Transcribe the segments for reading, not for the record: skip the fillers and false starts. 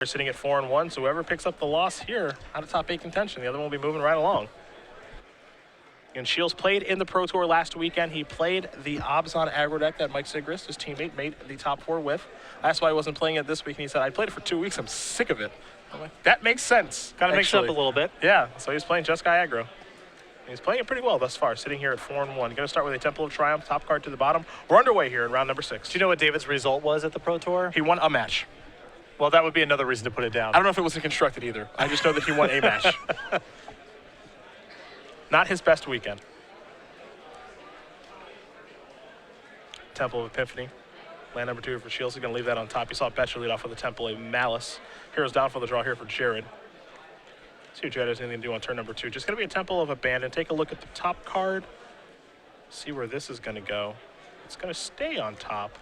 They're sitting at 4-1, so whoever picks up the loss here out of top 8 contention, the other one will be moving right along. And Shiels played in the Pro Tour last weekend. He played the Obzon aggro deck that Mike Sigrist, his teammate, made the top 4 with. That's why he wasn't playing it this week, and he said, I played it for 2 weeks, I'm sick of it. I'm like, that makes sense. Kind of mix it up a little bit. Yeah, so he's playing Jeskai aggro. He's playing it pretty well thus far, sitting here at 4-1. Going to start with a Temple of Triumph, top card to the bottom. We're underway here in round number 6. Do you know what David's result was at the Pro Tour? He won a match. Well, that would be another reason to put it down. I don't know if it was constructed either. I just know that he won a match. Not his best weekend. Temple of Epiphany. Land number 2 for Shiels. He's going to leave that on top. You saw Boettcher lead off with a Temple of Malice. Heroes down for the draw here for Jared. See what Jared has anything to do on turn number 2. Just going to be a Temple of Abandon. Take a look at the top card. See where this is going to go. It's going to stay on top.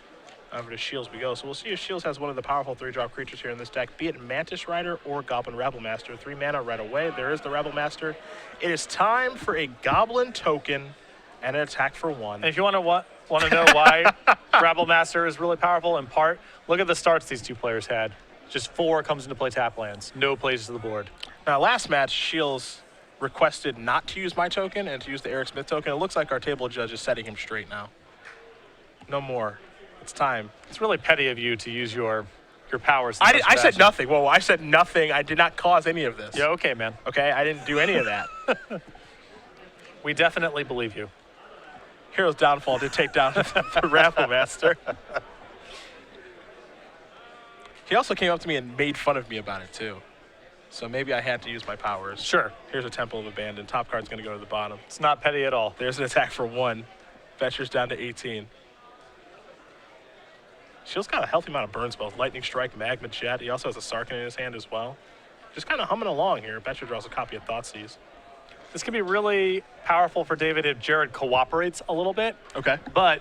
Over to Shiels we go. So we'll see if Shiels has one of the powerful 3-drop creatures here in this deck, be it Mantis Rider or Goblin Rabble Master. 3 mana right away. There is the Rabble Master. It is time for a Goblin token and an attack for 1. And if you want to know why Rabble Master is really powerful, in part, look at the starts these two players had. Just 4 comes into play tap lands. No plays to the board. Now, last match, Shiels requested not to use my token and to use the Eric Smith token. It looks like our table judge is setting him straight now. No more. It's time. It's really petty of you to use your powers. I said nothing. Whoa, I said nothing. I did not cause any of this. Yeah, okay, man. Okay, I didn't do any of that. We definitely believe you. Hero's Downfall did take down the Rabble Master. He also came up to me and made fun of me about it, too. So maybe I had to use my powers. Sure. Here's a Temple of Abandon. Top card's going to go to the bottom. It's not petty at all. There's an attack for 1. Boettcher's down to 18. Shiels got a healthy amount of burn spells. Lightning Strike, Magma Jet. He also has a Sarkin in his hand as well. Just kind of humming along here. Boettcher draws a copy of Thoughtseize. This can be really powerful for David if Jared cooperates a little bit. Okay. But,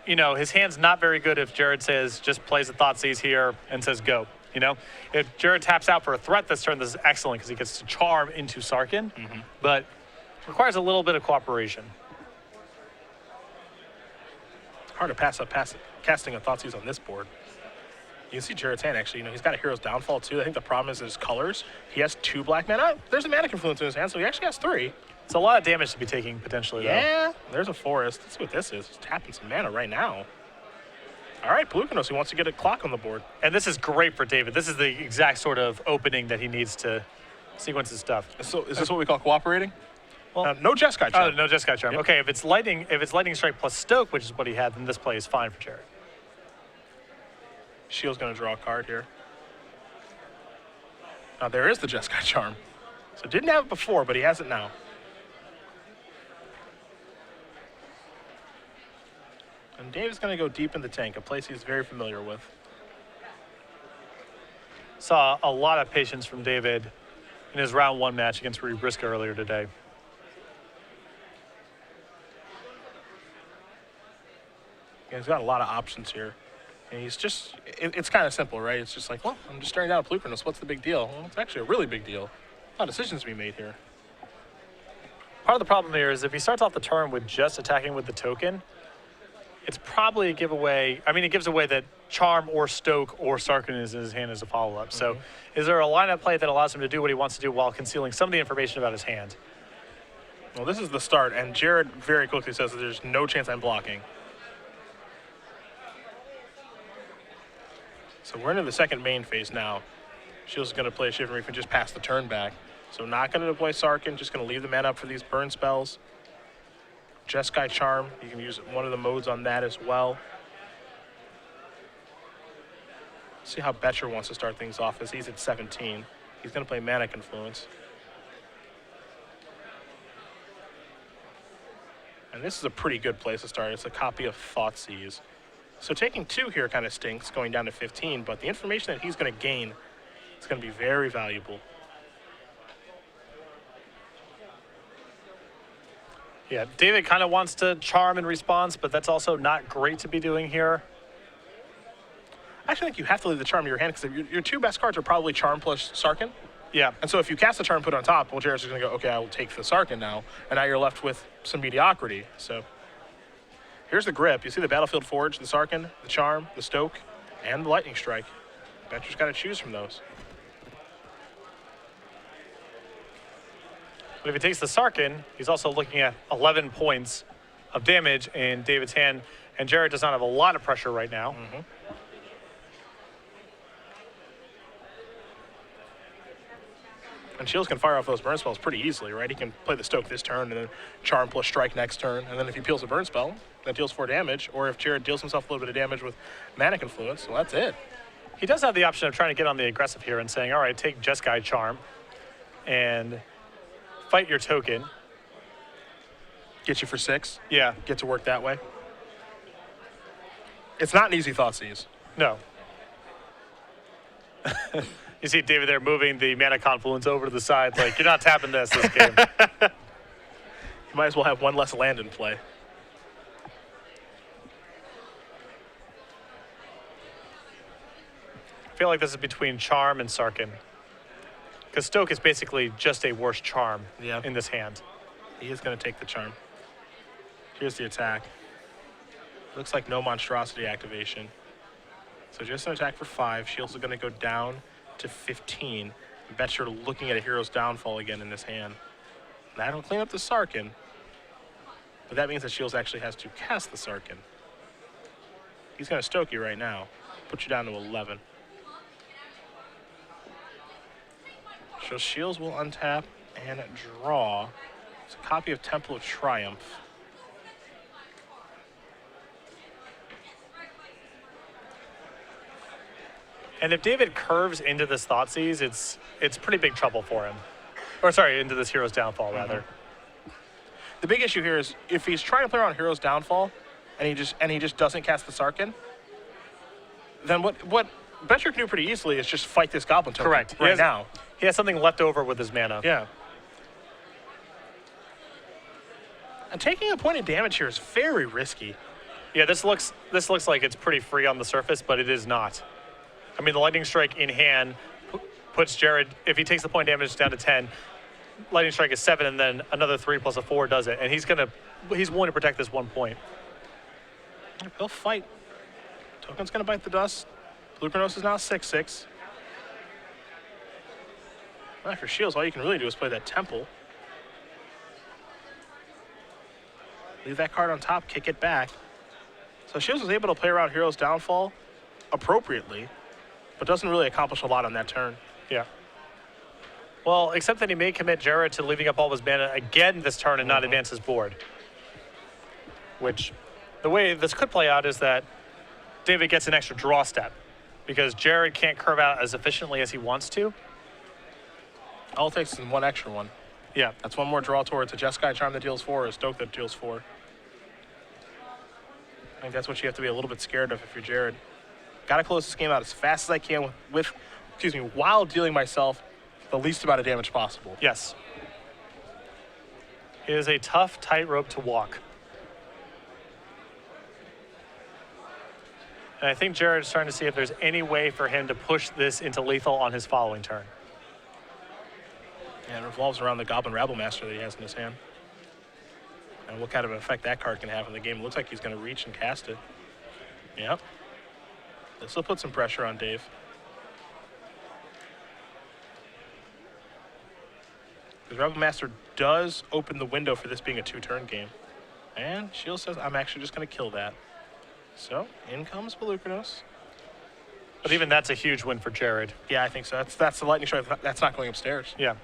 you know, his hand's not very good if Jared says, just plays a Thoughtseize here and says go. You know, if Jared taps out for a threat this turn, this is excellent because he gets to charm into Sarkin, but requires a little bit of cooperation. Hard to pass up casting a Thoughtseize on this board. You can see Jared's hand, actually. You know, he's got a Hero's Downfall, too. I think the problem is his colors. He has 2 black mana. There's a Mana Confluence in his hand, so he actually has 3. It's a lot of damage to be taking, potentially, yeah, there's a Forest. Let's see what this is. He's tapping some mana right now. All right, Bluekinos, he wants to get a clock on the board. And this is great for David. This is the exact sort of opening that he needs to sequence his stuff. So is this what we call cooperating? Well, no Jeskai Charm. Oh, no Jeskai Charm. Yep. Okay, if it's Lightning Strike plus Stoke, which is what he had, then this play is fine for Jared. Shields going to draw a card here. Now there is the Jeskai Charm. So didn't have it before, but he has it now. And Dave's going to go deep in the tank, a place he's very familiar with. Saw a lot of patience from David in his round 1 match against Rudy Briscoe earlier today. Yeah, he's got a lot of options here. And he's just, it's kind of simple, right? It's just like, well, I'm just staring down at Bluekinos. What's the big deal? Well, it's actually a really big deal. A lot of decisions to be made here. Part of the problem here is if he starts off the turn with just attacking with the token, it's probably a giveaway. I mean, it gives away that Charm or Stoke or Sarkin is in his hand as a follow-up. So is there a lineup play that allows him to do what he wants to do while concealing some of the information about his hand? Well, this is the start, and Jared very quickly says that there's no chance I'm blocking. So we're into the second main phase now. Shields is going to play a Shivering Reef and just pass the turn back. So not going to deploy Sarkin, just going to leave the mana up for these burn spells. Jeskai Charm, you can use one of the modes on that as well. See how Boettcher wants to start things off as he's at 17. He's going to play Mana Confluence. And this is a pretty good place to start. It's a copy of Thoughtseize. So taking 2 here kind of stinks, going down to 15, but the information that he's going to gain is going to be very valuable. Yeah, David kind of wants to charm in response, but that's also not great to be doing here. I actually think you have to leave the charm in your hand because your 2 best cards are probably Charm plus Sarkin. Yeah. And so if you cast the charm and put it on top, well, Jared's just going to go, okay, I will take the Sarkin now. And now you're left with some mediocrity. So here's the grip. You see the Battlefield Forge, the Sarkin, the Charm, the Stoke, and the Lightning Strike. Boettcher's got to choose from those. But if he takes the Sarkin, he's also looking at 11 points of damage in David's hand, and Jared does not have a lot of pressure right now. And Shiels can fire off those burn spells pretty easily, right? He can play the Stoke this turn and then Charm plus Strike next turn. And then if he peels a burn spell, that deals 4 damage. Or if Jared deals himself a little bit of damage with Mana Confluence, well, that's it. He does have the option of trying to get on the aggressive here and saying, all right, take Jeskai Charm and fight your token. Get you for 6. Yeah. Get to work that way. It's not an easy Thoughtseize. No. You see David there moving the Mana Confluence over to the side, like, you're not tapping this game. You might as well have one less land in play. I feel like this is between Charm and Sarkin. Because Stoke is basically just a worse Charm in this hand. He is going to take the Charm. Here's the attack. Looks like no monstrosity activation. So just an attack for 5. Shields are going to go down to 15. Boettcher looking at a Hero's Downfall again in his hand. That'll clean up the Sarkin. But that means that Shields actually has to cast the Sarkin. He's going to Stoke you right now. Put you down to 11. So Shields will untap and draw. It's a copy of Temple of Triumph. And if David curves into this Thoughtseize, it's pretty big trouble for him. Or sorry, into this Hero's Downfall, rather. The big issue here is if he's trying to play around Hero's Downfall and he just doesn't cast the Sarkin, then what Boettcher can do pretty easily is just fight this Goblin token. Correct. Right now. He has something left over with his mana. Yeah. And taking a point of damage here is very risky. Yeah, this looks like it's pretty free on the surface, but it is not. I mean, the Lightning Strike in hand puts Jared, if he takes the point damage down to 10, Lightning Strike is 7, and then another 3 plus a 4 does it. And he's willing to protect this 1 point. He'll fight. Token's going to bite the dust. Blue Chronos is now 6/6. After Shields, all you can really do is play that Temple. Leave that card on top, kick it back. So Shields was able to play around Hero's Downfall appropriately, but doesn't really accomplish a lot on that turn. Yeah. Well, except that he may commit Jared to leaving up all of his mana again this turn and not advance his board. Which, the way this could play out is that David gets an extra draw step because Jared can't curve out as efficiently as he wants to. All it takes is one extra one. Yeah. That's one more draw towards a Jeskai Charm that deals 4 or a Stoke that deals 4. I think that's what you have to be a little bit scared of if you're Jared. Got to close this game out as fast as I can while dealing myself the least amount of damage possible. Yes. It is a tough tightrope to walk. And I think Jared is trying to see if there's any way for him to push this into lethal on his following turn. And it revolves around the Goblin Rabblemaster that he has in his hand. And what kind of effect that card can have in the game. It looks like he's going to reach and cast it. Yep. This will put some pressure on Dave. The Rabblemaster does open the window for this being a 2-turn game. And Shield says, I'm actually just going to kill that. So, in comes Blue Chronos. But even that's a huge win for Jared. Yeah, I think so. That's the Lightning Strike. That's not going upstairs. Yeah.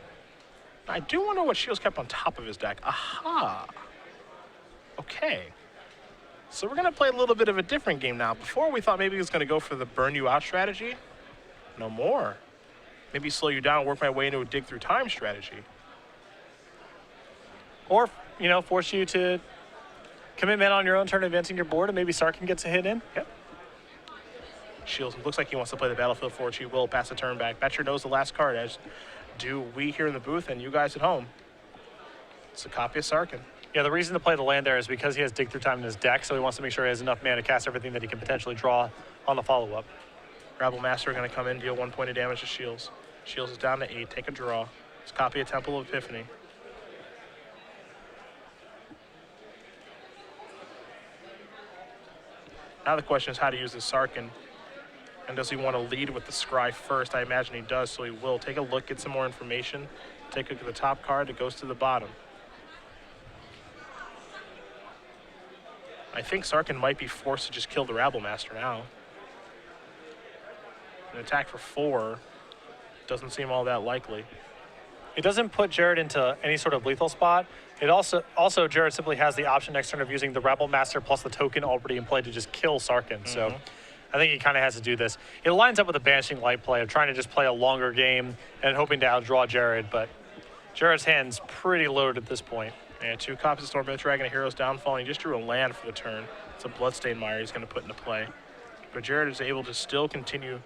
I do wonder what Shields kept on top of his deck. Aha. Okay. So we're going to play a little bit of a different game now. Before we thought maybe he was going to go for the burn you out strategy. No more. Maybe slow you down and work my way into a dig through time strategy. Or, force you to commit mana on your own turn, advancing your board, and maybe Sarkin gets a hit in. Yep. Shields looks like he wants to play the battlefield forge. He will pass a turn back. Boettcher knows the last card, as do we here in the booth and you guys at home. It's a copy of Sarkin. Yeah, the reason to play the land there is because he has Dig Through Time in his deck, so he wants to make sure he has enough mana to cast everything that he can potentially draw on the follow-up. Rabblemaster going to come in, deal 1 point of damage to Shields. Shields is down to 8, take a draw. It's a copy of Temple of Epiphany. Now the question is how to use the Sarkin And does he want to lead with the scry first? I imagine he does, so he will. Take a look, get some more information. Take a look at the top card. It goes to the bottom. I think Sarkin might be forced to just kill the Rabble Master now. An attack for 4 doesn't seem all that likely. It doesn't put Jared into any sort of lethal spot. It also Jared simply has the option next turn of using the Rabble Master plus the token already in play to just kill Sarkin. So I think he kind of has to do this. It lines up with a Banishing Light play of trying to just play a longer game and hoping to outdraw Jared, but Jared's hand's pretty loaded at this point. And 2 copies of Stormbright Dragon, a Hero's Downfall, and he just drew a land for the turn. It's a Bloodstained Mire he's going to put into play. But Jared is able to still continue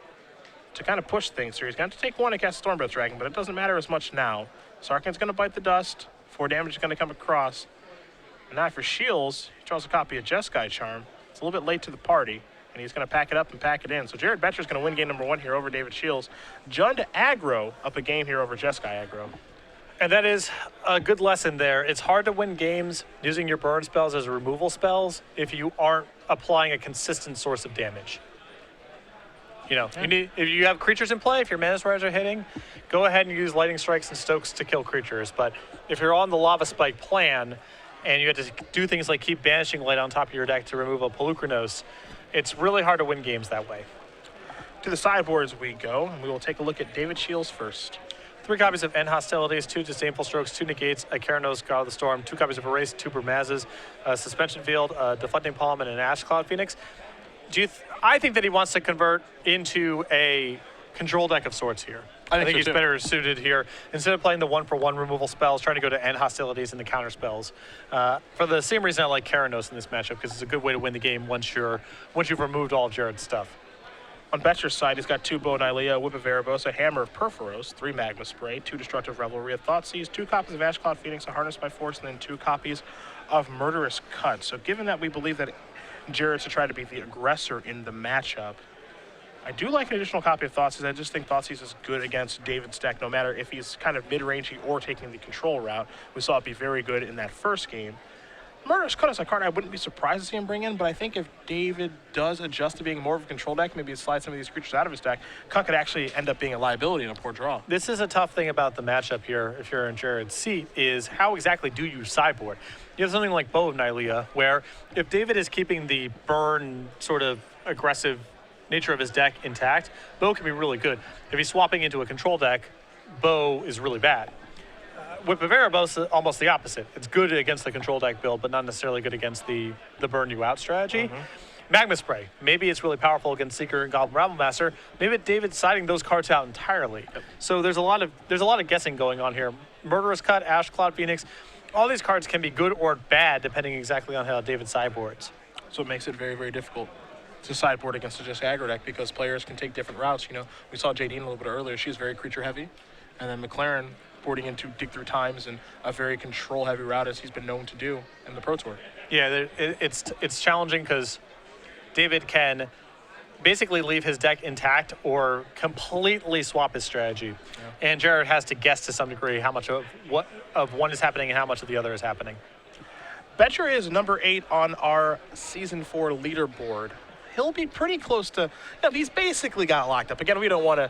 to kind of push things here. He's going to take 1 to cast Stormbright Dragon, but it doesn't matter as much now. Sarkin's going to bite the dust. 4 damage is going to come across. And now for Shiels, he draws a copy of Jeskai Charm. It's a little bit late to the party, and he's going to pack it up and pack it in. So Jared Boettcher is going to win game number 1 here over David Shiels. Jund aggro up a game here over Jeskai aggro. And that is a good lesson there. It's hard to win games using your burn spells as removal spells if you aren't applying a consistent source of damage. You know, if you have creatures in play, if your Mana Spreaders are hitting, go ahead and use Lightning Strikes and Stokes to kill creatures. But if you're on the Lava Spike plan and you have to do things like keep Banishing Light on top of your deck to remove a Pelucranos, it's really hard to win games that way. To the sideboards we go, and we will take a look at David Shiels first. 3 copies of End Hostilities, 2 Disdainful Strokes, 2 Negates, a Keranos, God of the Storm, 2 copies of Erase, 2 Bermazes, a Suspension Field, a Deflecting Palm, and an Ash Cloud Phoenix. I think that he wants to convert into a control deck of sorts here. I think he's better suited here. Instead of playing the 1-for-1 removal spells, trying to go to End Hostilities and the counter spells. For the same reason I like Keranos in this matchup, because it's a good way to win the game once you've removed all of Jared's stuff. On Boettcher's side, he's got 2 Bow Nylea, Whip of Erebos, a Hammer of Perforos, 3 Magma Spray, 2 Destructive Revelry, a Thoughtseize, 2 copies of Ash Cloud Phoenix, a Harness by Force, and then 2 copies of Murderous Cut. So given that we believe that Jared's to try to be the aggressor in the matchup, I do like an additional copy of Thoughtseize. I just think Thoughtseize is good against David's deck, no matter if he's kind of mid-rangey or taking the control route. We saw it be very good in that first game. Murderous Cut is a card I wouldn't be surprised to see him bring in, but I think if David does adjust to being more of a control deck, maybe slide some of these creatures out of his deck, Cut could actually end up being a liability in a poor draw. This is a tough thing about the matchup here, if you're in Jared's seat, is how exactly do you sideboard? You have something like Bow of Nylea, where if David is keeping the burn sort of aggressive nature of his deck intact, Bow can be really good. If he's swapping into a control deck, Bow is really bad. Whip of Erebos is almost the opposite. It's good against the control deck build, but not necessarily good against the burn you out strategy. Magma Spray, maybe it's really powerful against Seeker and Goblin Rabble Master. Maybe David's siding those cards out entirely. So there's a lot of guessing going on here. Murderous Cut, Ash Cloud Phoenix, all these cards can be good or bad depending exactly on how David sideboards. So it makes it very, very difficult to sideboard against a just aggro deck because players can take different routes. You know, we saw Jadine a little bit earlier. She's very creature heavy, and then McLaren boarding into Dig Through Times and a very control heavy route as he's been known to do in the Pro Tour. Yeah, it's challenging because David can basically leave his deck intact or completely swap his strategy. Yeah. And Jared has to guess to some degree how much of one is happening and how much of the other is happening. Boettcher is number 8 on our Season 4 leaderboard. He'll be pretty close to, he's basically got locked up. Again, we don't want to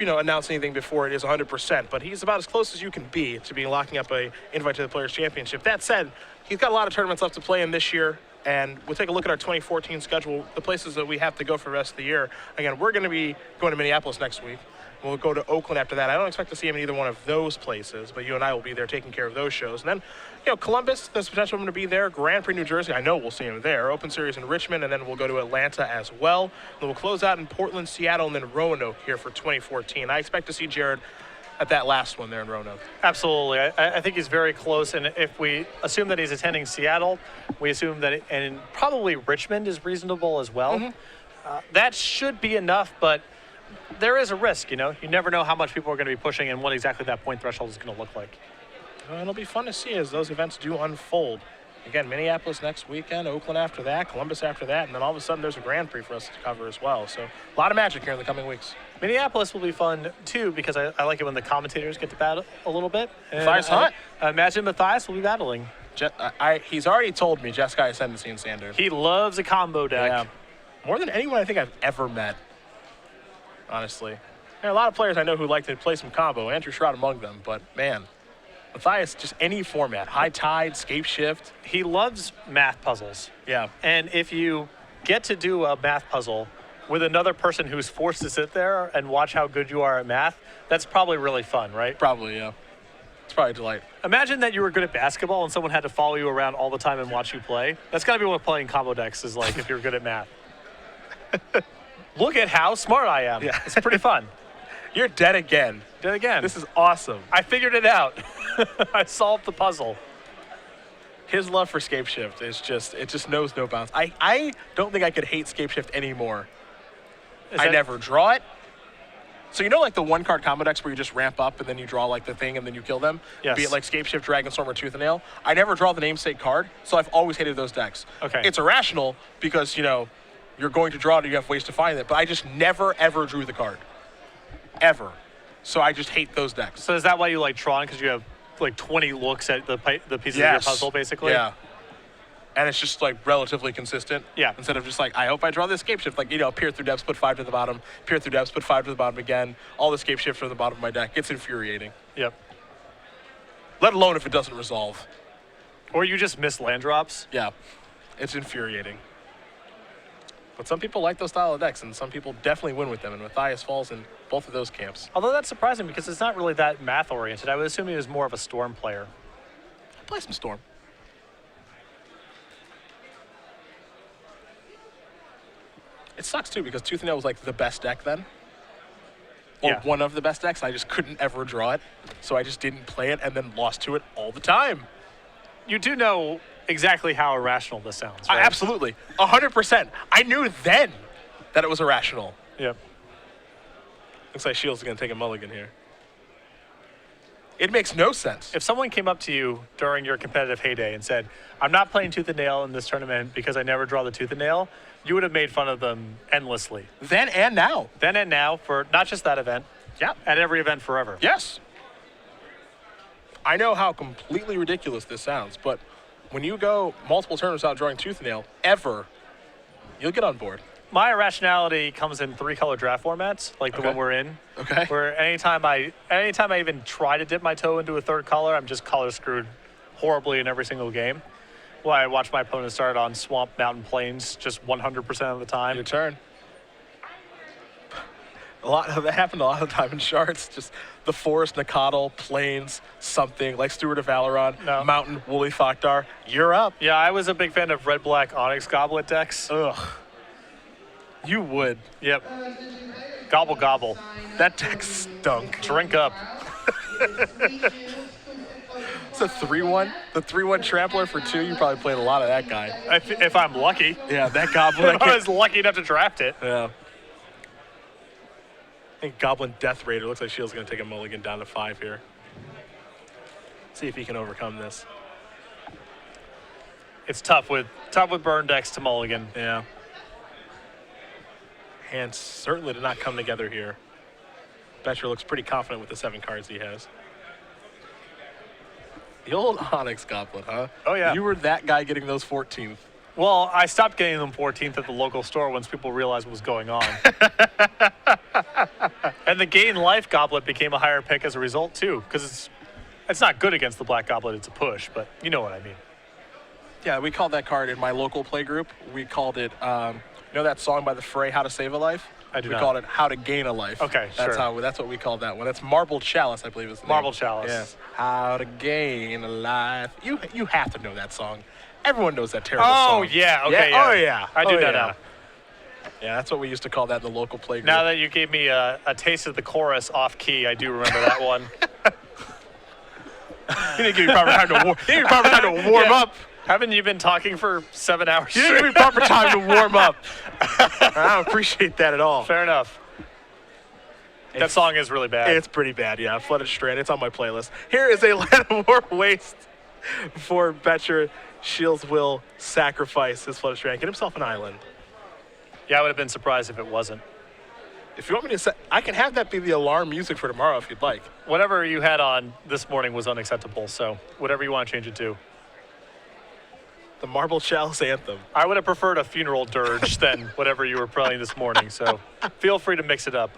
announce anything before it is 100%, but he's about as close as you can be to being locking up a invite to the Players' Championship. That said, he's got a lot of tournaments left to play in this year, and we'll take a look at our 2014 schedule, the places that we have to go for the rest of the year. Again, we're going to be going to Minneapolis next week. We'll go to Oakland after that. I don't expect to see him in either one of those places, but you and I will be there taking care of those shows. And then, Columbus, there's potential for him to be there. Grand Prix, New Jersey, I know we'll see him there. Open Series in Richmond, and then we'll go to Atlanta as well. And then we'll close out in Portland, Seattle, and then Roanoke here for 2014. I expect to see Jared at that last one there in Roanoke. Absolutely. I think he's very close, and if we assume that he's attending Seattle, we assume that, and probably Richmond is reasonable as well. That should be enough, but there is a risk, You never know how much people are going to be pushing and what exactly that point threshold is going to look like. It'll be fun to see as those events do unfold. Again, Minneapolis next weekend, Oakland after that, Columbus after that, and then all of a sudden there's a Grand Prix for us to cover as well. So a lot of magic here in the coming weeks. Minneapolis will be fun, too, because I like it when the commentators get to battle a little bit. Matthias Hunt. I imagine Matthias will be battling. He's already told me Jeskai Ascendancy and Sanders. He loves a combo deck. Yeah. More than anyone I think I've ever met. honestly. There are a lot of players I know who like to play some combo, Andrew Shroud among them, but man, Matthias, just any format, high tide, scape shift. He loves math puzzles. Yeah. And if you get to do a math puzzle with another person who's forced to sit there and watch how good you are at math, that's probably really fun, right? Probably, yeah. It's probably a delight. Imagine that you were good at basketball and someone had to follow you around all the time and watch you play. That's got to be what playing combo decks is like if you're good at math. Look at how smart I am. Yeah. It's pretty fun. You're dead again. Dead again. This is awesome. I figured it out. I solved the puzzle. His love for scape shift is just, it just knows no bounds. I don't think I could hate scape shift anymore. I never draw it. So you know like the one card combo decks where you just ramp up and then you draw like the thing and then you kill them? Yes. Be it like Scape Shift, Dragon Storm, or Tooth and Nail. I never draw the namesake card, so I've always hated those decks. Okay. It's irrational because, you know, you're going to draw it and you have ways to find it, but I just never ever drew the card. Ever. So I just hate those decks. So is that why you like Tron? Because you have like 20 looks at the pieces of your puzzle, basically? Yeah. And it's just like relatively consistent. Yeah. Instead of just like, I hope I draw this scape shift. Like, you know, peer through depths, put 5 to the bottom, peer through depths, put 5 to the bottom again. All the scape shifts from the bottom of my deck. It's infuriating. Yep. Let alone if it doesn't resolve. Or you just miss land drops. Yeah. It's infuriating. But some people like those style of decks, and some people definitely win with them. And Matthias falls in both of those camps. Although that's surprising because it's not really that math-oriented. I would assume he was more of a Storm player. I'll play some Storm. It sucks too because Tooth and Nail was like the best deck then. Or Yeah. one of the best decks. I just couldn't ever draw it. So I just didn't play it and then lost to it all the time. You do know exactly how irrational this sounds, right? Absolutely. 100%. I knew then that it was irrational. Yep. Looks like Shiels is going to take a mulligan here. It makes no sense. If someone came up to you during your competitive heyday and said, I'm not playing Tooth and Nail in this tournament because I never draw the Tooth and Nail, you would have made fun of them endlessly. Then and now. Then and now for not just that event, Yeah. at every event forever. Yes. I know how completely ridiculous this sounds, but when you go multiple tournaments without drawing Tooth and Nail, ever, you'll get on board. My irrationality comes in 3-color draft formats, like the Okay. one we're in. Okay. Where anytime I even try to dip my toe into a third color, I'm just color screwed horribly in every single game. Well, I watch my opponent start on Swamp, Mountain, Plains just 100% of the time. Your turn. A lot of that happened a lot of the time in Shards. Just the Forest, Nakadal, Plains, something like Steward of Valoron, No. Mountain, Woolly Thokdar. You're up. Yeah, I was a big fan of red-black Onyx Goblet decks. Ugh. You would. Yep. Gobble, gobble. That deck stunk. Drink up. It's a 3-1. The 3-1 Trampler for 2. You probably played a lot of that guy. If I'm lucky. Yeah, that Goblin. If I was lucky enough to draft it. Yeah. I think Goblin Death Raider. Looks like Shield's going to take a mulligan down to 5 here. See if he can overcome this. It's tough with burn decks to mulligan. Yeah. Hands certainly did not come together here. Boettcher looks pretty confident with the 7 cards he has. The old Onyx Goblet, huh? Oh, yeah. You were that guy getting those 14th. Well, I stopped getting them 14th at the local store once people realized what was going on. And the Gain Life Goblet became a higher pick as a result, too, because it's not good against the Black Goblet. It's a push, but you know what I mean. Yeah, we called that card in my local play group. We called it, you know that song by The Fray, How to Save a Life? I do We not. called it How to Gain a Life. Okay, that's sure. That's what we called that one. That's Marble Chalice, I believe is the name. Marble Chalice. Yes. How to Gain a Life. You have to know that song. Everyone knows that terrible Oh, song. yeah. Okay, yeah. Oh, yeah. I do Oh, know yeah. now. Yeah, that's what we used to call that in the local play group. Now that you gave me a taste of the chorus off key, I do remember that one. You didn't give me proper time to warm up. Haven't you been talking for 7 hours? You didn't give me proper time to warm up. I don't appreciate that at all. Fair enough. That song is really bad. It's pretty bad, yeah. Flooded Strand, it's on my playlist. Here is a Land of War waste for Boettcher. Shields will sacrifice his Flooded Strand. Get himself an island. Yeah, I would have been surprised if it wasn't. If you want me to I can have that be the alarm music for tomorrow if you'd like. Whatever you had on this morning was unacceptable, so whatever you want to change it to. The Marble Chalice Anthem. I would have preferred a funeral dirge than whatever you were playing this morning, so feel free to mix it up.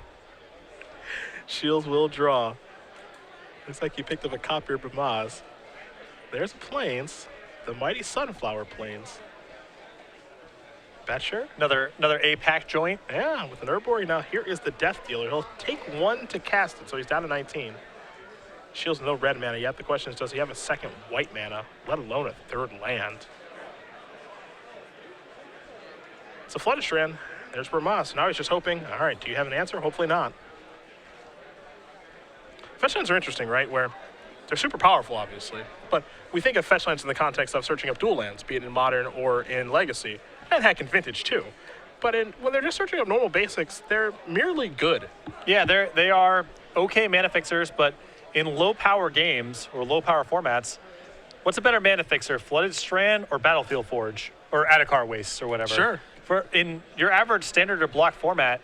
Shiels will draw. Looks like he picked up a copy of Maz. There's Plains, the mighty Sunflower Plains. Boettcher. Another A-pack joint. Yeah, with an Urborg. Now here is the Death Dealer. He'll take 1 to cast it, so he's down to 19. Shields no red mana yet. The question is, does he have a second white mana, let alone a third land? It's a Flooded Strand. There's Burmas. Now he's just hoping, all right, do you have an answer? Hopefully not. Fetch lands are interesting, right? Where they're super powerful, obviously. But we think of fetch lands in the context of searching up dual lands, be it in Modern or in Legacy. And heck, in Vintage, too. But when they're just searching up normal basics, they're merely good. Yeah, they are okay mana fixers, but in low-power games or low-power formats, what's a better mana fixer, Flooded Strand or Battlefield Forge? Or Adakar Wastes or whatever? Sure. In your average standard or block format,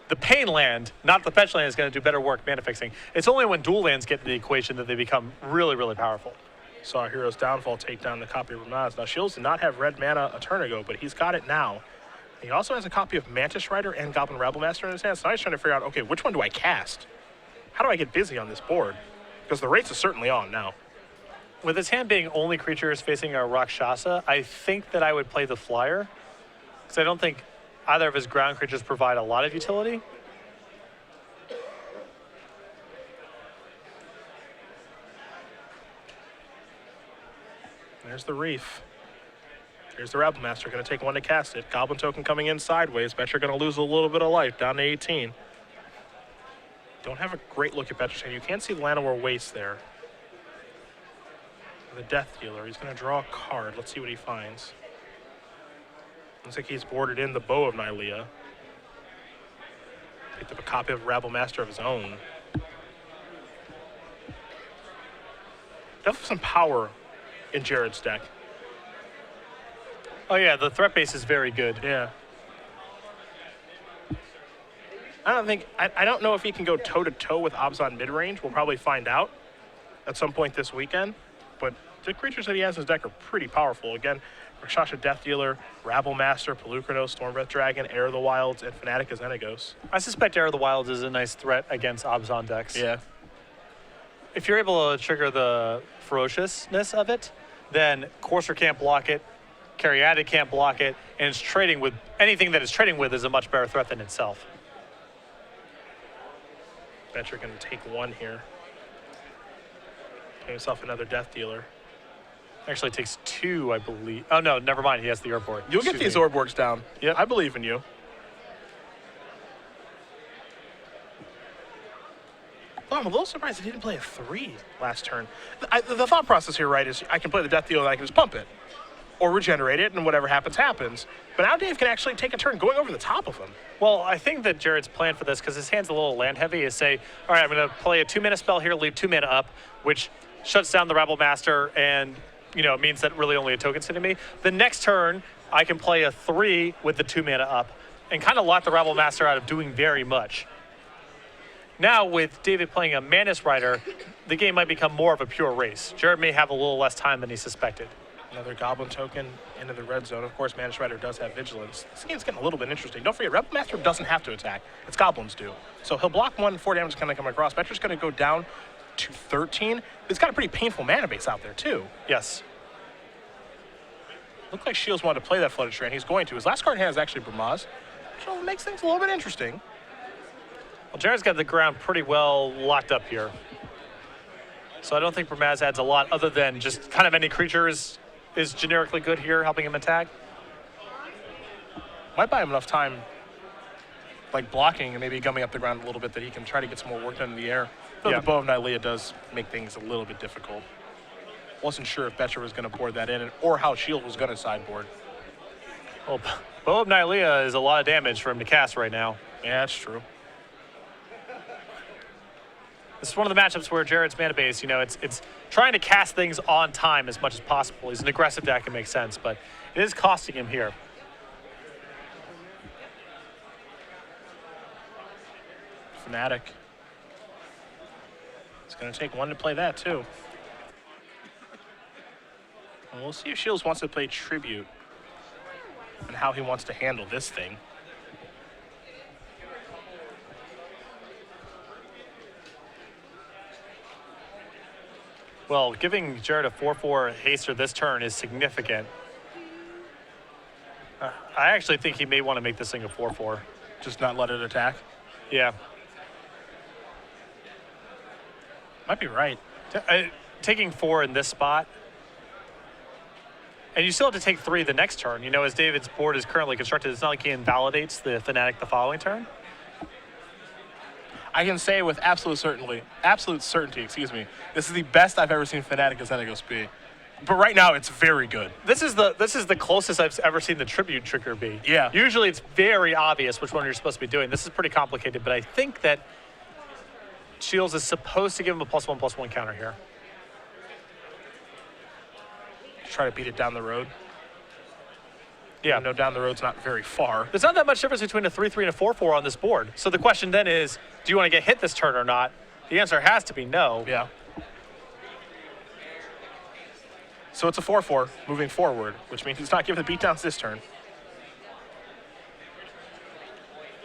the pain land, not the fetch land, is going to do better work mana fixing. It's only when dual lands get into the equation that they become really, really powerful. Saw Hero's Downfall take down the copy of Ramaz. Now, Shields did not have red mana a turn ago, but he's got it now. He also has a copy of Mantis Rider and Goblin Rabblemaster in his hand, so now he's trying to figure out, okay, which one do I cast? How do I get busy on this board? Because the race is certainly on now. With his hand being only creatures facing a Rakshasa, I think that I would play the Flyer, because I don't think either of his ground creatures provide a lot of utility. There's the Reef. Here's the Rabblemaster, going to take 1 to cast it. Goblin token coming in sideways. Boettcher going to lose a little bit of life, down to 18. Don't have a great look at Boettcher's hand. You can see Llanowar Waste there. The Death Dealer, he's going to draw a card. Let's see what he finds. Looks like he's boarded in the Bow of Nylea. Picked up a copy of Rabblemaster of his own. Definitely some power in Jared's deck. Oh yeah, the threat base is very good. Yeah. I don't know if he can go toe-to-toe with Abzan mid-range. We'll probably find out at some point this weekend. But the creatures that he has in his deck are pretty powerful. Again, Rakshasa Death Dealer, Rabblemaster, Pelucrano, Stormbreath Dragon, Heir of the Wilds, and Fanatic Xenagos. I suspect Heir of the Wilds is a nice threat against Abzan decks. Yeah. If you're able to trigger the ferociousness of it, then Courser can't block it, Caryatid can't block it, and it's trading with anything that it's trading with is a much better threat than itself. Boettcher going to take 1 here. Get himself another Death Dealer. Actually takes 2, I believe. Oh no, never mind. He has the Urborg. You'll get these Orborgs down. Yep. I believe in you. Well, I'm a little surprised he didn't play a 3 last turn. The thought process here, right, is I can play the Death Dealer and I can just pump it. Or regenerate it, and whatever happens, happens. But now Dave can actually take a turn going over the top of him. Well, I think that Jared's plan for this, because his hand's a little land heavy, is say, all right, I'm going to play a 2-mana spell here, leave 2 mana up, which shuts down the Rabblemaster and, means that really only a token's hitting me. The next turn, I can play a 3 with the 2 mana up and kind of lock the Rabblemaster out of doing very much. Now, with David playing a Mantis Rider, the game might become more of a pure race. Jared may have a little less time than he suspected. Another Goblin token into the red zone. Of course, Mantis Rider does have Vigilance. This game's getting a little bit interesting. Don't forget, Rabblemaster doesn't have to attack. It's Goblins do. So he'll block 1, 4 damage is going to come across. Boettcher's going to go down to 13. It's got a pretty painful mana base out there, too. Yes. Looked like Shields wanted to play that Flooded Strand. He's going to. His last card in hand is actually Burmaz. So it makes things a little bit interesting. Well, Jared's got the ground pretty well locked up here. So I don't think Burmaz adds a lot other than just kind of any creature is generically good here, helping him attack. Might buy him enough time, like blocking and maybe gumming up the ground a little bit, that he can try to get some more work done in the air. Though Yeah. the Bow of Nylea does make things a little bit difficult. Wasn't sure if Boettcher was going to board that in or how Shield was going to sideboard. Well, Bow of Nylea is a lot of damage for him to cast right now. Yeah, that's true. This is one of the matchups where Jared's mana base, it's trying to cast things on time as much as possible. He's an aggressive deck, it makes sense, but it is costing him here. Fanatic. It's going to take 1 to play that, too. And we'll see if Shields wants to play Tribute and how he wants to handle this thing. Well, giving Jared a 4/4 haster this turn is significant. I actually think he may want to make this thing a 4/4. Just not let it attack. Yeah. Might be right. Taking 4 in this spot, and you still have to take 3 the next turn. You know, as David's board is currently constructed, it's not like he invalidates the Fnatic the following turn. I can say with absolute certainty, excuse me, this is the best I've ever seen Fnatic as Xenagos be. But right now, it's very good. This is the closest I've ever seen the tribute trigger be. Yeah. Usually it's very obvious which one you're supposed to be doing. This is pretty complicated, but I think that Shiels is supposed to give him a +1/+1 counter here. Try to beat it down the road. Yeah. No, down the road's not very far. There's not that much difference between a 3/3 and a 4/4 on this board. So the question then is, do you want to get hit this turn or not? The answer has to be no. Yeah. So it's a 4/4 moving forward, which means he's not giving the beatdowns this turn.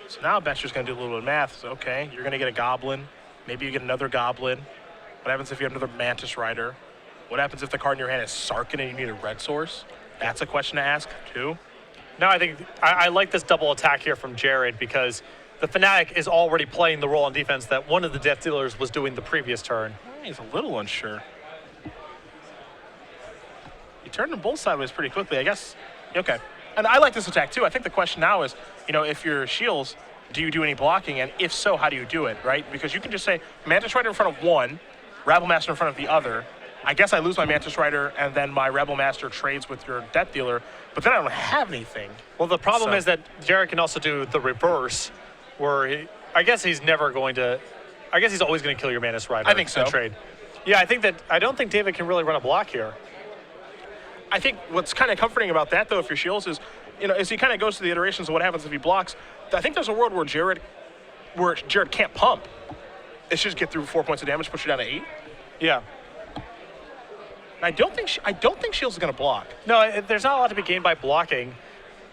So now Boettcher's going to do a little bit of math. So, okay, you're going to get a Goblin. Maybe you get another Goblin. What happens if you have another Mantis Rider? What happens if the card in your hand is Sarkin and you need a red source? That's a question to ask, too. No, I think I like this double attack here from Jared because the Fnatic is already playing the role on defense that one of the Death Dealers was doing the previous turn. He's a little unsure. He turned them both sideways pretty quickly, I guess. Okay. And I like this attack, too. I think the question now is, you know, if you're Shiels, do you do any blocking? And if so, how do you do it, right? Because you can just say, Mantis Rider in front of one, Rabble Master in front of the other. I guess I lose my Mantis Rider, and then my Rebel Master trades with your Death Dealer, but then I don't have anything. Well, the problem is that Jared can also do the reverse, where I guess he's always going to kill your Mantis Rider. I think so. In trade. Yeah, I don't think David can really run a block here. I think what's kind of comforting about that, though, if you're Shiels, is, you know, as he kind of goes through the iterations of what happens if he blocks, I think there's a world where Jared can't pump. It's just get through 4 points of damage, push you down to 8. Yeah. I don't think Shiels is going to block. No, there's not a lot to be gained by blocking.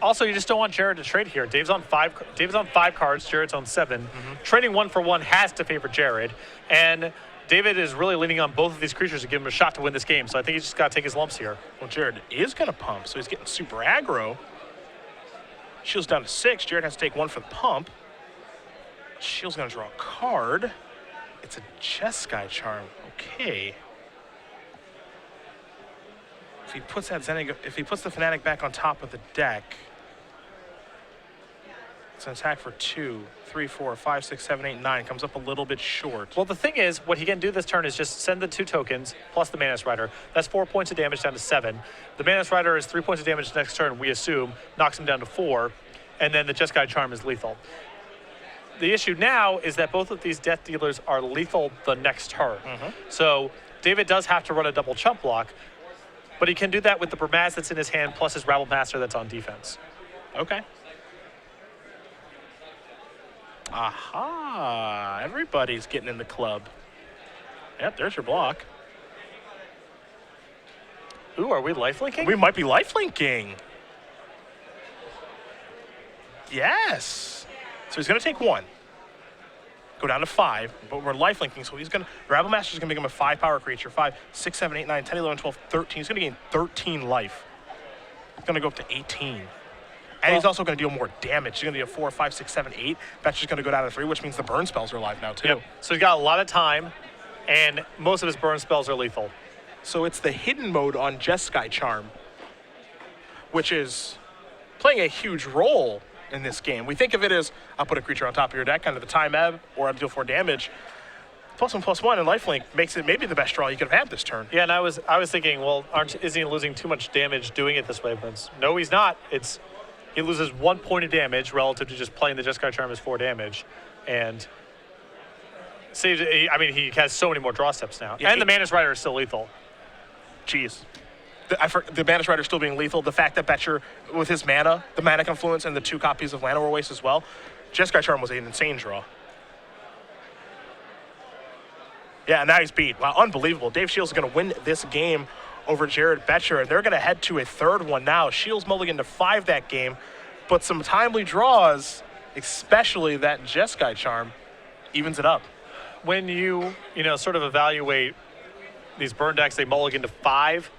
Also, you just don't want Jared to trade here. Dave's on 5 cards. Jared's on 7. Mm-hmm. Trading 1 for 1 has to favor Jared, and David is really leaning on both of these creatures to give him a shot to win this game. So I think he's just got to take his lumps here. Well, Jared is going to pump, so he's getting super aggro. Shields down to 6. Jared has to take 1 for the pump. Shields going to draw a card. It's a Jeskai Charm. Okay. If he puts the Fnatic back on top of the deck, it's an attack for 2, 3, 4, 5, 6, 7, 8, 9. Comes up a little bit short. Well, the thing is, what he can do this turn is just send the 2 tokens plus the Mantis Rider. That's 4 points of damage down to 7. The Mantis Rider is 3 points of damage next turn, we assume, knocks him down to 4, and then the Jeskai Charm is lethal. The issue now is that both of these Death Dealers are lethal the next turn. Mm-hmm. So David does have to run a double chump block, but he can do that with the Bramaz that's in his hand plus his Rabble Master that's on defense. Okay. Aha! Everybody's getting in the club. Yep, there's your block. Ooh, are we lifelinking? We might be lifelinking. Yes. So he's going to take 1. Go down to 5, but we're lifelinking, so the Rabble Master's going to make him a 5 power creature. 5, 6, 7, 8, 9, 10, 11, 12, 13. He's going to gain 13 life. He's going to go up to 18. And he's also going to deal more damage. He's going to deal 4, 5, 6, 7, 8. That's just going to go down to 3, which means the burn spells are alive now, too. Yep. So he's got a lot of time, and most of his burn spells are lethal. So it's the hidden mode on Jeskai Charm, which is playing a huge role in this game. We think of it as, I'll put a creature on top of your deck, kind of the time ebb, or I'll deal 4 damage. +1/+1 and lifelink makes it maybe the best draw you could have had this turn. Yeah, and I was thinking, well, isn't he losing too much damage doing it this way? But no, he's not. He loses 1 point of damage relative to just playing the Jeskai Charm as 4 damage, and saves. I mean, he has so many more draw steps now, yeah, and the Mantis Rider is still lethal. Jeez. The Mantis Rider still being lethal. The fact that Boettcher, with his mana, the mana confluence, and the 2 copies of Llanowar Waste as well, Jeskai Charm was an insane draw. Yeah, and now he's beat. Wow, unbelievable. Dave Shiels is going to win this game over Jared Boettcher, and they're going to head to a 3rd one now. Shiels mulligan to 5 that game, but some timely draws, especially that Jeskai Charm, evens it up. When you sort of evaluate these burn decks, they mulligan to 5.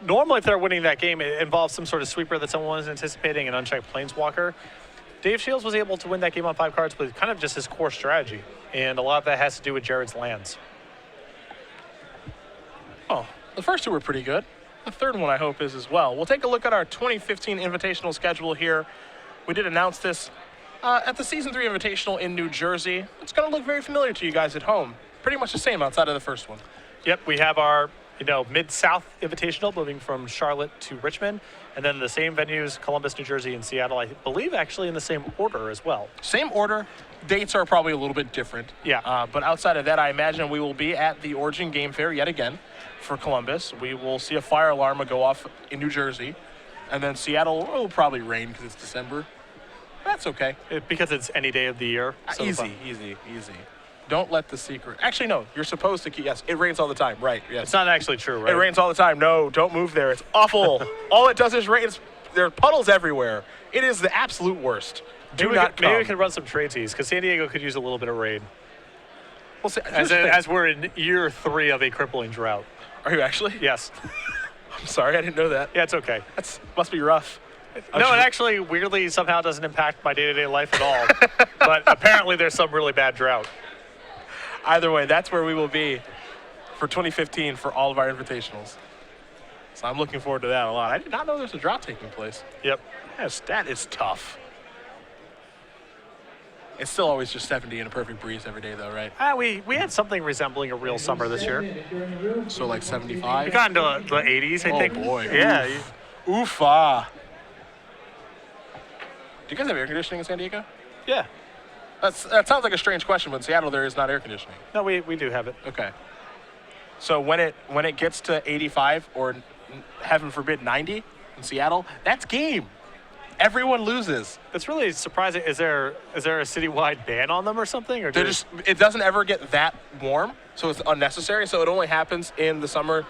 Normally, if they're winning that game, it involves some sort of sweeper that someone was anticipating, an unchecked Planeswalker. Dave Shiels was able to win that game on 5 cards with kind of just his core strategy. And a lot of that has to do with Jared's lands. Oh, the first 2 were pretty good. The third one, I hope, is as well. We'll take a look at our 2015 Invitational schedule here. We did announce this at the Season 3 Invitational in New Jersey. It's going to look very familiar to you guys at home. Pretty much the same outside of the first one. Yep, we have our Mid-South Invitational moving from Charlotte to Richmond. And then the same venues, Columbus, New Jersey, and Seattle, I believe actually in the same order as well. Same order. Dates are probably a little bit different. Yeah. But outside of that, I imagine we will be at the Origin Game Fair yet again for Columbus. We will see a fire alarm go off in New Jersey. And then Seattle will probably rain because it's December. That's okay. Because it's any day of the year. So Easy. Don't let the secret. Actually, no. You're supposed to keep. Yes, it rains all the time. Right. Yes. It's not actually true, right? It rains all the time. No, don't move there. It's awful. All it does is rain. There are puddles everywhere. It is the absolute worst. Maybe we could run some tradesies because San Diego could use a little bit of rain. Well, see, as we're in year 3 of a crippling drought. Are you actually? Yes. I'm sorry, I didn't know that. Yeah, it's okay. That must be rough. No, it actually weirdly somehow doesn't impact my day-to-day life at all. But apparently there's some really bad drought. Either way, that's where we will be for 2015 for all of our invitationals. So I'm looking forward to that a lot. I did not know there's a drought taking place. Yep. Yes, that is tough. It's still always just 70 and a perfect breeze every day, though, right? We had something resembling a real summer this year. So like 75? We got into the 80s, I think. Oh, boy. Yeah. Oofa. Do you guys have air conditioning in San Diego? Yeah. That sounds like a strange question, but in Seattle there is not air conditioning. No, we do have it. Okay. So when it gets to 85 or heaven forbid 90 in Seattle, that's game. Everyone loses. It's really surprising. Is there a citywide ban on them or something? Or it doesn't ever get that warm, so it's unnecessary. So it only happens in the summer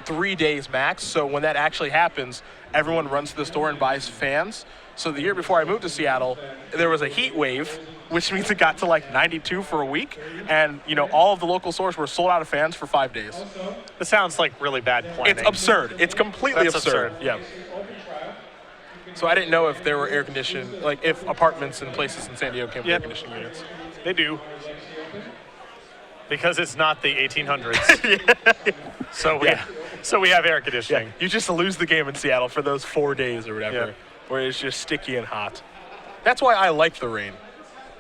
3 days max. So when that actually happens, everyone runs to the store and buys fans. So the year before I moved to Seattle, there was a heat wave, which means it got to like 92 for a week. And, all of the local stores were sold out of fans for 5 days. This sounds like really bad planning. It's absurd. It's completely absurd. Yeah. So I didn't know if there were air conditioning, like if apartments and places in San Diego came with air conditioning units. They do. Because it's not the 1800s. So we have air conditioning. Yeah. You just lose the game in Seattle for those 4 days or whatever, where it's just sticky and hot. That's why I like the rain.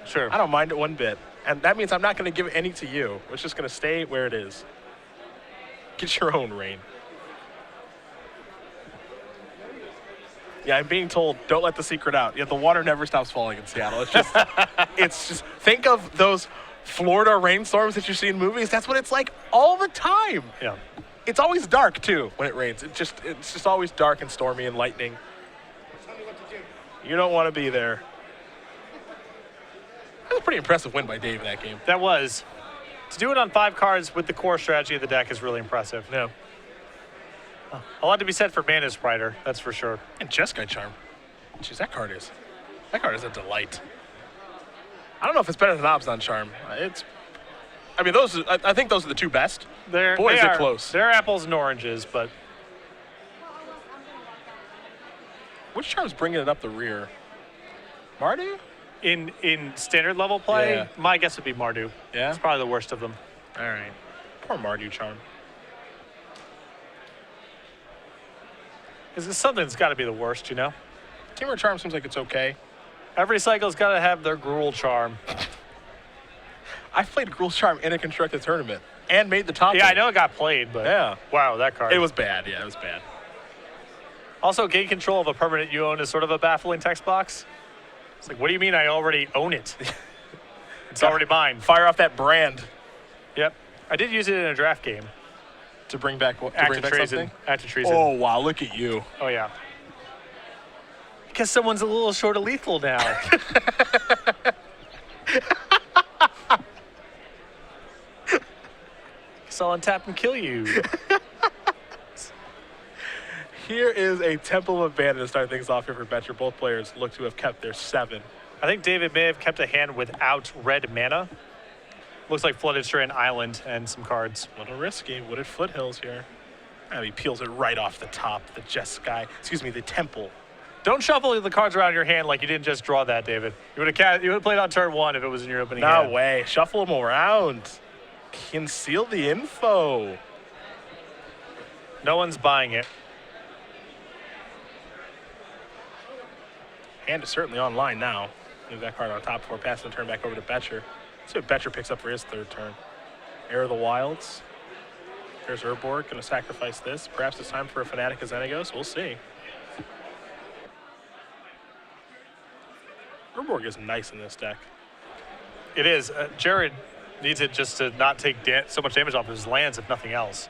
Sure. I don't mind it one bit. And that means I'm not going to give any to you. It's just going to stay where it is. Get your own rain. Yeah, I'm being told, don't let the secret out. Yeah, the water never stops falling in Seattle. It's just, think of those Florida rainstorms that you see in movies. That's what it's like all the time. Yeah. It's always dark, too, when it rains. It's just always dark and stormy and lightning. You don't want to be there. That was a pretty impressive win by Dave in that game. That was. To do it on 5 cards with the core strategy of the deck is really impressive. Yeah. A lot to be said for Mana Sprider, that's for sure. And Jeskai Charm. Jeez, that card is a delight. I don't know if it's better than Obzon Charm. I think those are the 2 best. Boy, is it close. They're apples and oranges, but... Which charm's bringing it up the rear? Mardu? In standard level play, my guess would be Mardu. Yeah? It's probably the worst of them. All right. Poor Mardu Charm. Because something's got to be the worst, Teamer Charm seems like it's okay. Every cycle's got to have their Gruul Charm. I've played Gruul Charm in a constructed tournament and made the top. Yeah, I know it got played, but wow, that card. It was bad. Yeah, it was bad. Also, gain control of a permanent you own is sort of a baffling text box. It's like, what do you mean I already own it? It's already mine. Fire off that brand. Yep. I did use it in a draft game. To bring back what? Active treason. Oh, wow, look at you. Oh, yeah. Because someone's a little short of lethal now. So I'll untap and kill you. Here is a Temple of Bandit to start things off here for Boettcher. Both players look to have kept their 7. I think David may have kept a hand without red mana. Looks like Flooded Strand Island and some cards. A little risky. Wooded Foothills here. And he peels it right off the top. The Temple. Don't shuffle the cards around your hand like you didn't just draw that, David. You would have played on turn 1 if it was in your opening hand. No way. Shuffle them around. Conceal the info. No one's buying it. Hand is certainly online now. Leave that card on top before passing the turn back over to Boettcher. Let's see what Boettcher picks up for his third turn. Heir of the Wilds. There's Urborg, going to sacrifice this. Perhaps it's time for a Fanatic of Xenagos. We'll see. Urborg is nice in this deck. It is. Jared needs it just to not take so much damage off of his lands, if nothing else.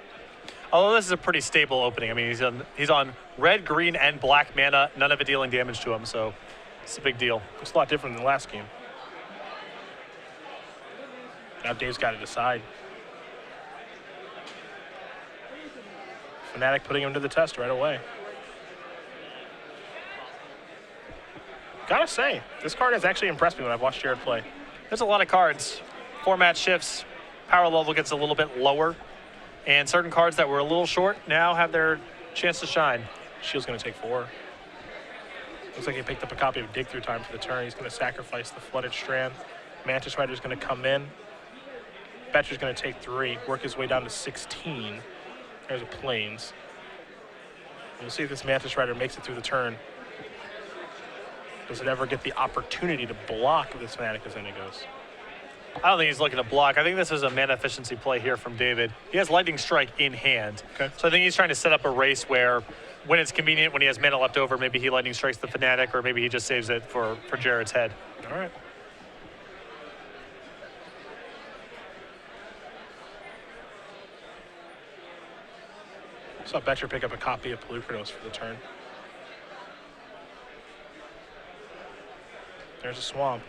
Although this is a pretty stable opening. I mean, he's on red, green, and black mana, none of it dealing damage to him, so it's a big deal. It's a lot different than the last game. Now Dave's got to decide. Fnatic putting him to the test right away. Gotta say, this card has actually impressed me when I've watched Jared play. There's a lot of cards. Format shifts, power level gets a little bit lower, and certain cards that were a little short now have their chance to shine. Shields gonna take 4. Looks like he picked up a copy of Dig Through Time for the turn. He's gonna sacrifice the Flooded Strand. Mantis Rider's gonna come in. Boettcher's gonna take 3, work his way down to 16. There's a Plains. We'll see if this Mantis Rider makes it through the turn. Does it ever get the opportunity to block this Fanatic of Xenagos? I don't think he's looking to block. I think this is a mana efficiency play here from David. He has Lightning Strike in hand. Okay. So I think he's trying to set up a race where when it's convenient, when he has mana left over, maybe he Lightning Strikes the Fanatic, or maybe he just saves it for Jared's head. All right. Saw Boettcher pick up a copy of Pelucranos for the turn. There's a Swamp.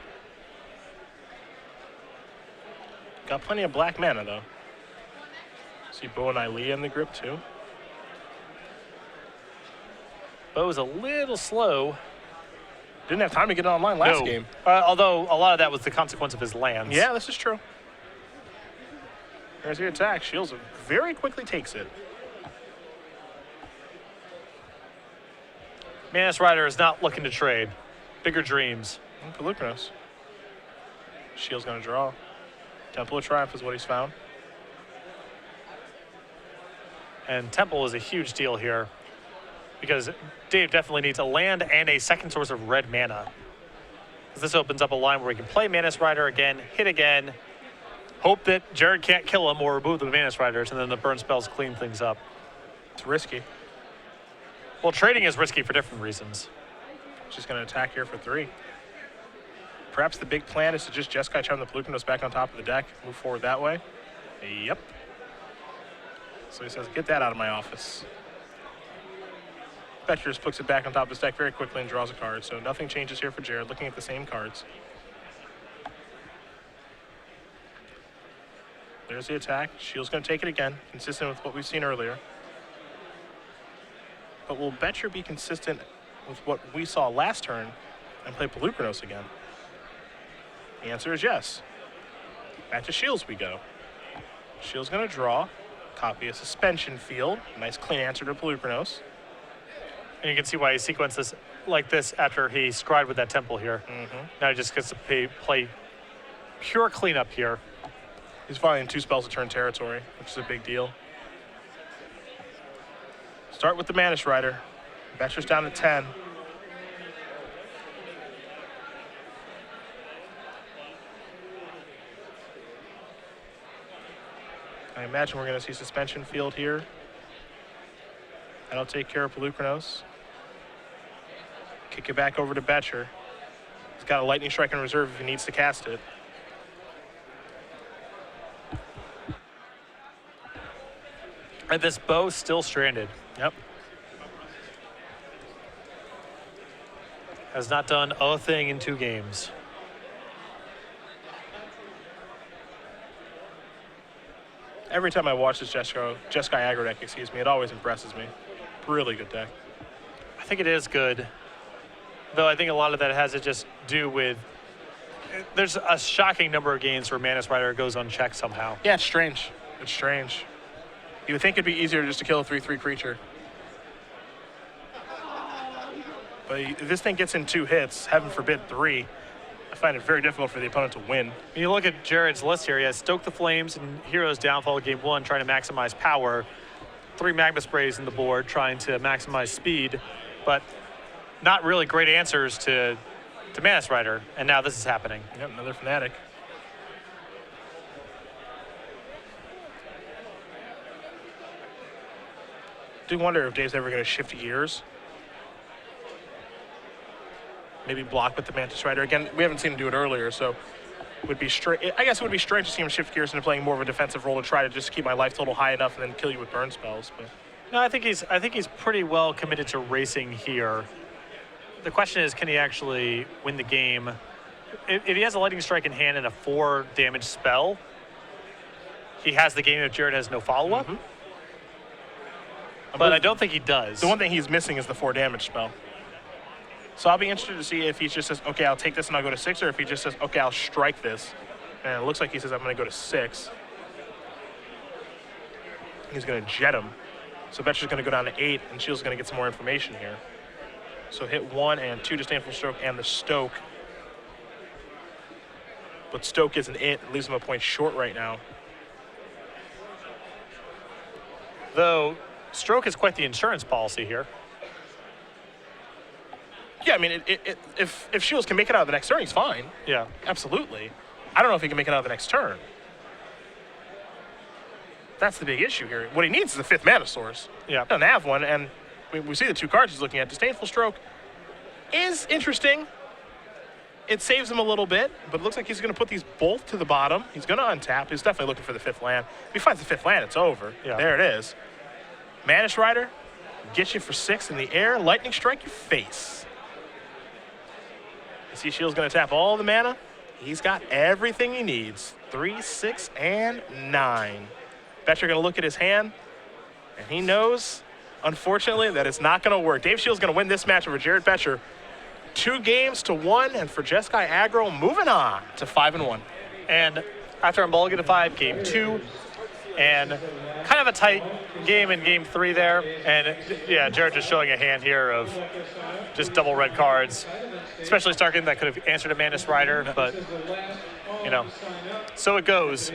Got plenty of black mana, though. See Bo and Ilea in the grip, too. Bo was a little slow. Didn't have time to get it online last game. Although a lot of that was the consequence of his lands. Yeah, this is true. There's the attack. Shiels very quickly takes it. Mantis Rider is not looking to trade. Bigger dreams. Pelucranos. Shields gonna draw. Temple of Triumph is what he's found. And Temple is a huge deal here because Dave definitely needs a land and a second source of red mana. This opens up a line where we can play Mantis Rider again, hit again, hope that Jared can't kill him or remove the Mantis Riders, and then the burn spells clean things up. It's risky. Well, trading is risky for different reasons. Just gonna attack here for 3. Perhaps the big plan is to just Jeskai Charm the Pelucranos back on top of the deck, move forward that way. Yep. So he says, get that out of my office. Boettcher just puts it back on top of his deck very quickly and draws a card. So nothing changes here for Jared, looking at the same cards. There's the attack. Shield's going to take it again, consistent with what we've seen earlier. But will Boettcher be consistent with what we saw last turn and play Pelucranos again? The answer is yes. Back to Shields we go. Shields going to draw, copy a Suspension Field. Nice clean answer to Pelucranos. And you can see why he sequenced this like this after he scried with that Temple here. Now he just gets to play pure cleanup here. He's finding 2 spells to turn territory, which is a big deal. Start with the Mantis Rider. Boettcher's down to 10. I imagine we're going to see Suspension Field here. That'll take care of Pelucranos. Kick it back over to Boettcher. He's got a Lightning Strike in reserve if he needs to cast it. And this Bow's still stranded. Yep. Has not done a thing in 2 games. Every time I watch this Jeskai aggro deck, it always impresses me. Really good deck. I think it is good. Though I think a lot of that has to just do with there's a shocking number of games where Mantis Rider goes unchecked somehow. Yeah, it's strange. It's strange. You would think it'd be easier just to kill a 3/3 creature. But if this thing gets in 2 hits, heaven forbid 3, I find it very difficult for the opponent to win. When you look at Jared's list here, he has Stoke the Flames and Hero's Downfall Game 1 trying to maximize power. 3 Magma Sprays in the board trying to maximize speed, but not really great answers to Mantis Rider, and now this is happening. Yep, another Fnatic. Do wonder if Dave's ever going to shift gears. Maybe block with the Mantis Rider. Again, we haven't seen him do it earlier, so it would be I guess it would be strange to see him shift gears into playing more of a defensive role to try to just keep my life total high enough and then kill you with burn spells. But no, I think he's pretty well committed to racing here. The question is, can he actually win the game? If he has a Lightning Strike in hand and a 4 damage spell, he has the game if Jared has no follow-up. Mm-hmm. But I don't think he does. The one thing he's missing is the 4 damage spell. So I'll be interested to see if he just says, okay, I'll take this and I'll go to 6, or if he just says, okay, I'll strike this. And it looks like he says, I'm going to go to 6. He's going to jet him. So Boettcher's going to go down to 8, and Shiels is going to get some more information here. So hit 1 and 2 Disdainful Stroke and the Stoke. But Stoke isn't it. It leaves him a point short right now. Though Stroke is quite the insurance policy here. Yeah, I mean, if Shiels can make it out of the next turn, he's fine. Yeah. Absolutely. I don't know if he can make it out of the next turn. That's the big issue here. What he needs is a 5th mana source. Yeah. He doesn't have one, and we see the 2 cards he's looking at. Disdainful Stroke is interesting. It saves him a little bit, but it looks like he's going to put these both to the bottom. He's going to untap. He's definitely looking for the 5th land. If he finds the 5th land, it's over. Yeah. There it is. Mantis Rider gets you for 6 in the air. Lightning Strike your face. You see Shields going to tap all the mana. He's got everything he needs. 3, 6, and 9. Boettcher going to look at his hand, and he knows, unfortunately, that it's not going to work. Dave Shields going to win this match over Jared Boettcher. 2 games to 1, and for Jeskai Aggro, moving on to 5-1. And after a mulligan to 5, game 2, and kind of a tight game in game 3 there. And yeah, Jared just showing a hand here of just double red cards, especially Starkin that could have answered a Mantis Rider, but you know, so it goes.